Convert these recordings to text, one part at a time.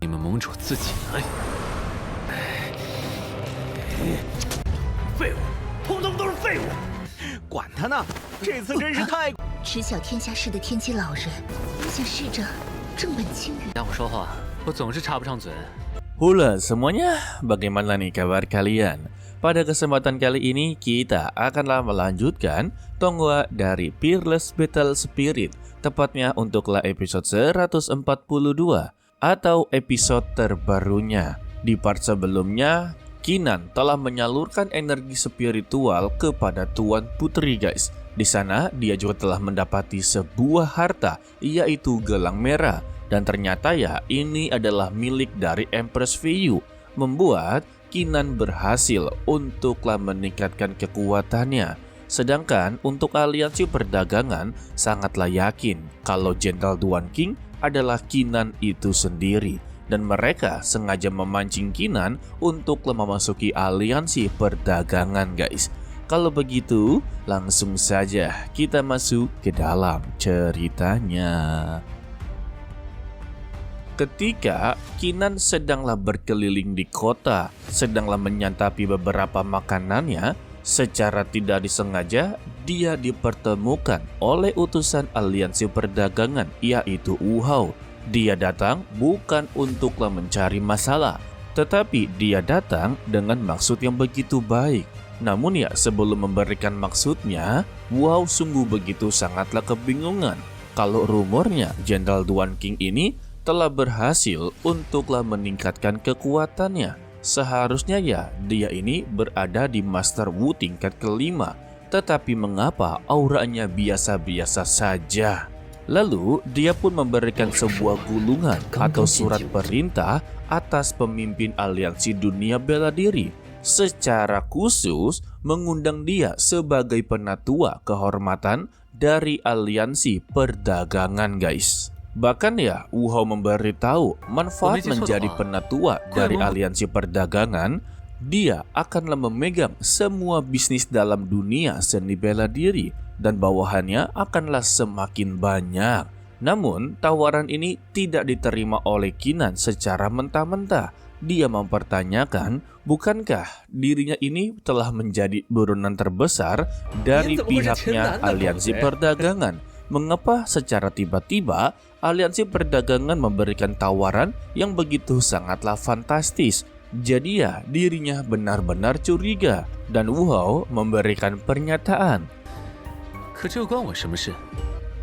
你们盟主自己来。废物，通通都是废物！管他呢，这次真是太……知晓天下事的天机老人，想试着正本清源。让我说话，我总是插不上嘴。Halo semuanya, bagaimana nih kabar kalian? Pada kesempatan kali ini kita akanlah melanjutkan Tonghua dari Peerless Battle Spirit, tepatnya untuklah episode 142 atau episode terbarunya. Di part sebelumnya, Kinan telah menyalurkan energi spiritual kepada Tuan Putri guys. Di sana dia juga telah mendapati sebuah harta, yaitu gelang merah. Dan ternyata ya ini adalah milik dari Empress Feiyu, membuat Kinan berhasil untuklah meningkatkan kekuatannya. Sedangkan untuk aliansi perdagangan sangatlah yakin kalau Jenderal Duan Qing adalah Kinan itu sendiri. Dan mereka sengaja memancing Kinan untuklah memasuki aliansi perdagangan guys. Kalau begitu langsung saja kita masuk ke dalam ceritanya. Ketika Kinan sedanglah berkeliling di kota, sedanglah menyantapi beberapa makanannya, secara tidak disengaja dia dipertemukan oleh utusan aliansi perdagangan, yaitu Wu Hao. Dia datang bukan untuklah mencari masalah, tetapi dia datang dengan maksud yang begitu baik. Namun ya sebelum memberikan maksudnya, Wu Hao sungguh begitu sangatlah kebingungan kalau rumornya Jenderal Duan Qing ini telah berhasil untuklah meningkatkan kekuatannya. Seharusnya ya dia ini berada di Master Wu tingkat kelima, tetapi mengapa auranya biasa-biasa saja? Lalu dia pun memberikan sebuah gulungan atau surat perintah atas pemimpin aliansi dunia bela diri, secara khusus mengundang dia sebagai penatua kehormatan dari aliansi perdagangan guys. Bahkan ya Wu Hao memberitahu manfaat menjadi penatua dari aliansi perdagangan, dia akanlah memegang semua bisnis dalam dunia seni bela diri dan bawahannya akanlah semakin banyak. Namun tawaran ini tidak diterima oleh Kinan secara mentah-mentah. Dia mempertanyakan bukankah dirinya ini telah menjadi buronan terbesar dari pihaknya aliansi perdagangan. Mengapa secara tiba-tiba aliansi perdagangan memberikan tawaran yang begitu sangatlah fantastis? Jadi ya dirinya benar-benar curiga dan Wu Hao memberikan pernyataan.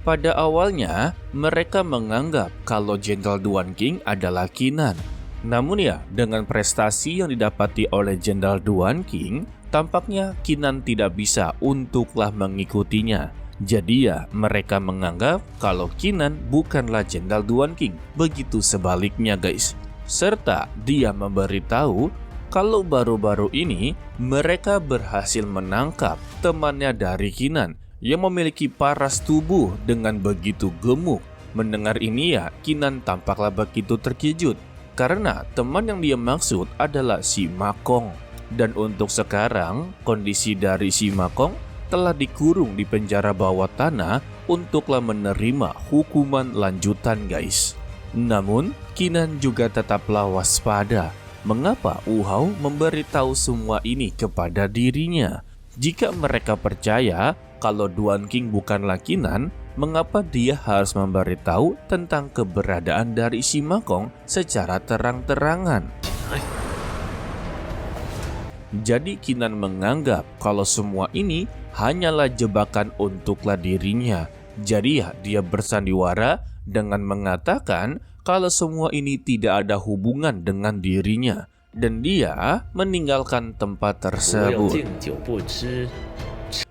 Pada awalnya mereka menganggap kalau Jenderal Duan Qing adalah Kinan. Namun ya dengan prestasi yang didapati oleh Jenderal Duan Qing, tampaknya Kinan tidak bisa untuklah mengikutinya. Jadi ya mereka menganggap kalau Kinan bukanlah Jenderal Duan Qing. Begitu sebaliknya guys. Serta dia memberitahu kalau baru-baru ini mereka berhasil menangkap temannya dari Kinan yang memiliki paras tubuh dengan begitu gemuk. Mendengar ini ya Kinan tampaklah begitu terkejut karena teman yang dia maksud adalah si Ma Kong. Dan untuk sekarang kondisi dari si Ma Kong telah dikurung di penjara bawah tanah untuklah menerima hukuman lanjutan guys. Namun Kinan juga tetaplah waspada. Mengapa Wu Hao memberitahu semua ini kepada dirinya? Jika mereka percaya kalau Duan Qing bukanlah Kinan, mengapa dia harus memberitahu tentang keberadaan dari si Ma Kong secara terang-terangan? Jadi Kinan menganggap kalau semua ini hanyalah jebakan untuklah dirinya. Jadi ya dia bersandiwara dengan mengatakan kalau semua ini tidak ada hubungan dengan dirinya. Dan dia meninggalkan tempat tersebut.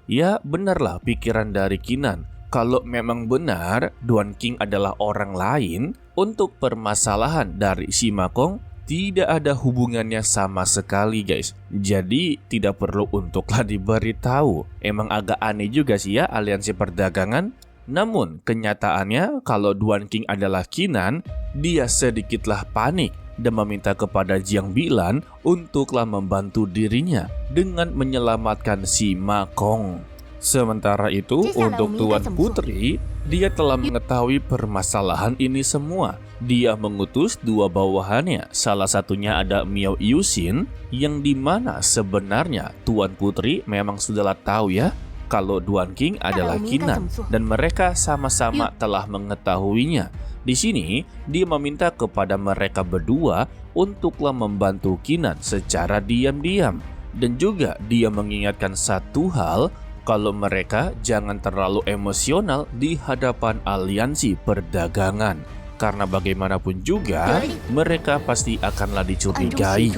Ya benarlah pikiran dari Kinan. Kalau memang benar Duan Qing adalah orang lain, untuk permasalahan dari si Ma Kong tidak ada hubungannya sama sekali guys. Jadi tidak perlu untuklah diberitahu. Emang agak aneh juga sih ya aliansi perdagangan. Namun kenyataannya kalau Duan Qing adalah Kinan, dia sedikitlah panik dan meminta kepada Jiang Bilan untuklah membantu dirinya dengan menyelamatkan si Ma Kong. Sementara itu untuk Tuan Putri, Dia telah mengetahui permasalahan ini semua. Dia mengutus dua bawahannya, salah satunya ada Miao Yuxin, yang dimana sebenarnya Tuan Putri memang sudahlah tahu ya kalau Duan King adalah Qinan, dan mereka sama-sama telah mengetahuinya. Di sini dia meminta kepada mereka berdua untuklah membantu Qinan secara diam-diam, dan juga dia mengingatkan satu hal, kalau mereka jangan terlalu emosional di hadapan aliansi perdagangan. Karena bagaimanapun juga, mereka pasti akanlah dicurigai.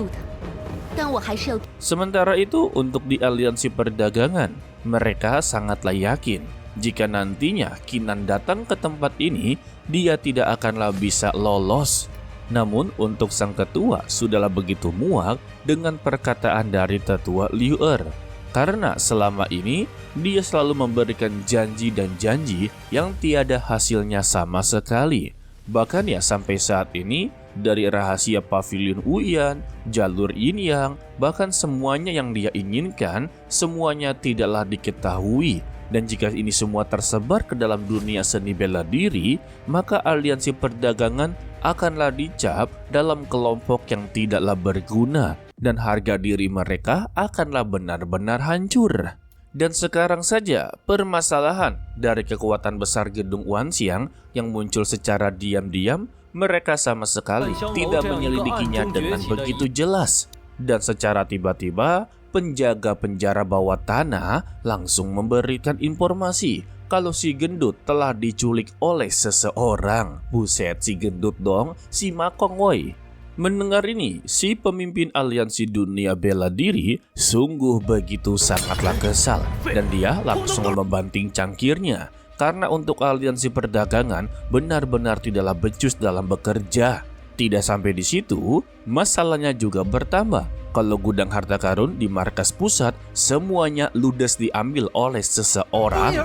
Sementara itu, untuk di aliansi perdagangan, mereka sangatlah yakin jika nantinya Qinan datang ke tempat ini, dia tidak akanlah bisa lolos. Namun untuk sang ketua sudahlah begitu muak dengan perkataan dari tetua Liu Er. Karena selama ini dia selalu memberikan janji dan janji yang tiada hasilnya sama sekali. Bahkan ya sampai saat ini dari rahasia pavilion Wuyan, jalur Yin Yang, bahkan semuanya yang dia inginkan semuanya tidaklah diketahui. Dan jika ini semua tersebar ke dalam dunia seni bela diri, maka aliansi perdagangan akanlah dicap dalam kelompok yang tidaklah berguna, dan harga diri mereka akanlah benar-benar hancur. Dan sekarang saja permasalahan dari kekuatan besar gedung Wanxiang yang muncul secara diam-diam, mereka sama sekali tidak menyelidikinya dengan begitu jelas. Dan secara tiba-tiba penjaga penjara bawah tanah langsung memberikan informasi kalau si gendut telah diculik oleh seseorang. Buset, si gendut dong, si Ma Kong woi. Mendengar ini, si pemimpin aliansi dunia bela diri sungguh begitu sangatlah kesal, dan dia langsung membanting cangkirnya. Karena untuk aliansi perdagangan benar-benar tidaklah becus dalam bekerja. Tidak sampai di situ, masalahnya juga bertambah. Kalau gudang harta karun di markas pusat semuanya ludes diambil oleh seseorang.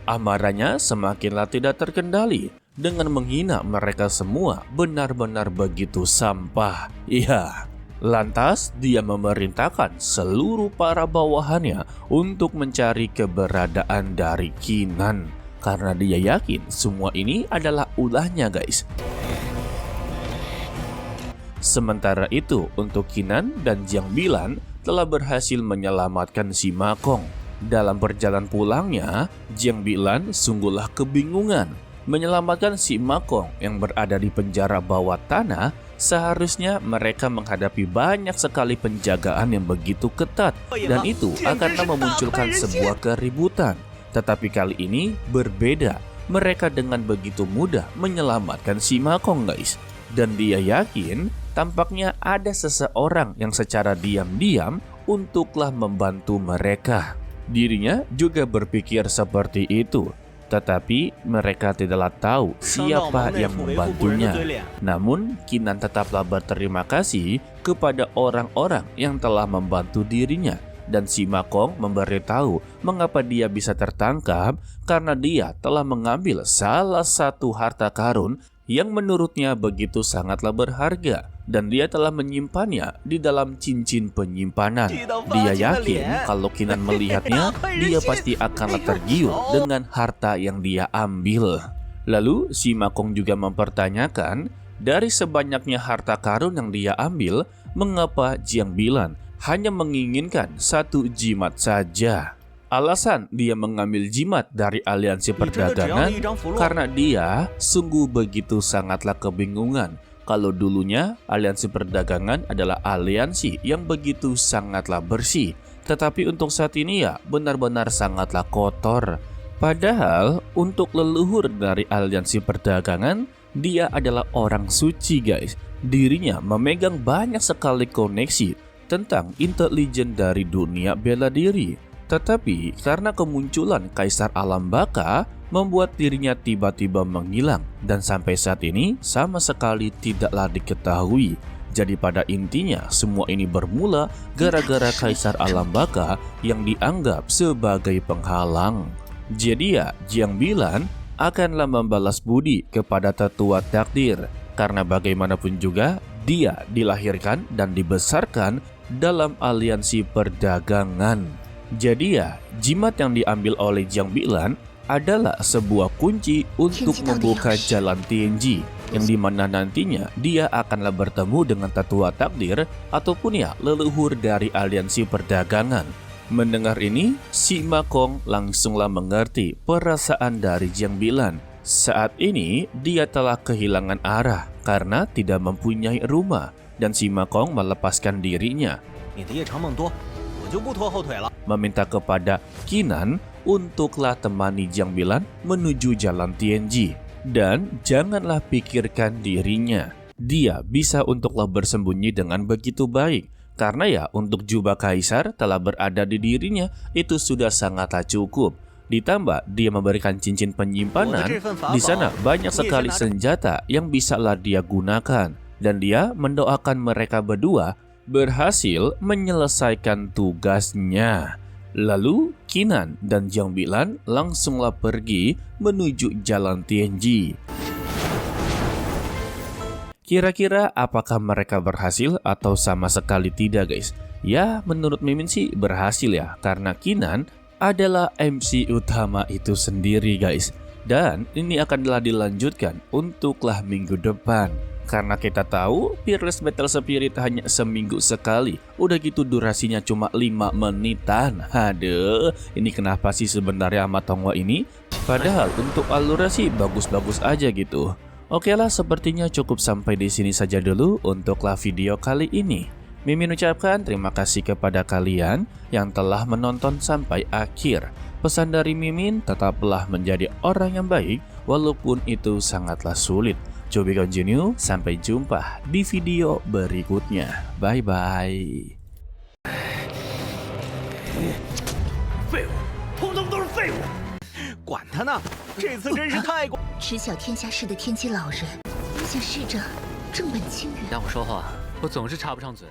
Amarahnya semakinlah tidak terkendali dengan menghina mereka semua benar-benar begitu sampah. Iya. Lantas dia memerintahkan seluruh para bawahannya untuk mencari keberadaan dari Qinan. Karena dia yakin semua ini adalah ulahnya guys. Sementara itu untuk Qinan dan Jiang Bilan telah berhasil menyelamatkan si Ma Kong. Dalam perjalanan pulangnya, Jiang Bilan sungguhlah kebingungan. Menyelamatkan si Ma Kong yang berada di penjara bawah tanah, seharusnya mereka menghadapi banyak sekali penjagaan yang begitu ketat, dan itu akan memunculkan sebuah keributan. Tetapi kali ini berbeda, mereka dengan begitu mudah menyelamatkan si Ma Kong guys. Dan dia yakin tampaknya ada seseorang yang secara diam-diam untuklah membantu mereka. Dirinya juga berpikir seperti itu. Tetapi mereka tidaklah tahu siapa yang membantunya. Namun Qinan tetaplah berterima kasih kepada orang-orang yang telah membantu dirinya. Dan si Ma Kong memberitahu mengapa dia bisa tertangkap, karena dia telah mengambil salah satu harta karun yang menurutnya begitu sangatlah berharga, dan dia telah menyimpannya di dalam cincin penyimpanan. Dia yakin kalau Qinan melihatnya, dia pasti akanlah tergiur dengan harta yang dia ambil. Lalu si Ma Kong juga mempertanyakan, dari sebanyaknya harta karun yang dia ambil, mengapa Jiang Bilan hanya menginginkan satu jimat saja? Alasan dia mengambil jimat dari aliansi perdagangan karena dia sungguh begitu sangatlah kebingungan. Kalau dulunya aliansi perdagangan adalah aliansi yang begitu sangatlah bersih, tetapi untuk saat ini ya benar-benar sangatlah kotor. Padahal untuk leluhur dari aliansi perdagangan, dia adalah orang suci guys. Dirinya memegang banyak sekali koneksi tentang intelijen dari dunia bela diri. Tetapi karena kemunculan Kaisar Alam Baka membuat dirinya tiba-tiba menghilang, dan sampai saat ini sama sekali tidaklah diketahui. Jadi pada intinya semua ini bermula gara-gara Kaisar Alam Baka yang dianggap sebagai penghalang. Jadi ya Jiang Bilan akanlah membalas budi kepada tetua takdir, karena bagaimanapun juga dia dilahirkan dan dibesarkan dalam aliansi perdagangan. Jadi ya, jimat yang diambil oleh Jiang Bilan adalah sebuah kunci untuk membuka jalan Tianji, yang dimana nantinya dia akanlah bertemu dengan tetua takdir ataupun ya leluhur dari aliansi perdagangan. Mendengar ini, si Ma Kong langsunglah mengerti perasaan dari Jiang Bilan. Saat ini dia telah kehilangan arah karena tidak mempunyai rumah, dan si Ma Kong melepaskan dirinya, 你的夜长梦多，我就不拖后腿了。 meminta kepada Qinan untuklah temani Jiang Bilan menuju jalan Tianji. Dan janganlah pikirkan dirinya, dia bisa untuklah bersembunyi dengan begitu baik. Karena ya untuk jubah kaisar telah berada di dirinya, itu sudah sangatlah cukup. Ditambah dia memberikan cincin penyimpanan, di sana banyak sekali senjata yang bisalah dia gunakan. Dan dia mendoakan mereka berdua berhasil menyelesaikan tugasnya. Lalu Qinan dan Jiang Bilan langsunglah pergi menuju jalan Tianji. Kira-kira apakah mereka berhasil atau sama sekali tidak, guys? Ya, menurut Mimin sih berhasil ya, karena Qinan adalah MC utama itu sendiri, guys. Dan ini akanlah dilanjutkan untuklah minggu depan. Karena kita tahu Peerless Battle Spirit hanya seminggu sekali. Udah gitu durasinya cuma 5 menitan. Aduh, ini kenapa sih sebenarnya sama Tongwa ini? Padahal untuk alurnya sih bagus-bagus aja gitu. Oke lah, sepertinya cukup sampai di sini saja dulu untuklah video kali ini. Mimin ucapkan terima kasih kepada kalian yang telah menonton sampai akhir. Pesan dari Mimin, tetaplah menjadi orang yang baik walaupun itu sangatlah sulit. To be continue, sampai jumpa di video berikutnya. Bye-bye. 废物，通通都是废物！管他呢，这次真是太过。知晓天下事的天机老人，不想试着正本清源。让我说话，我总是插不上嘴。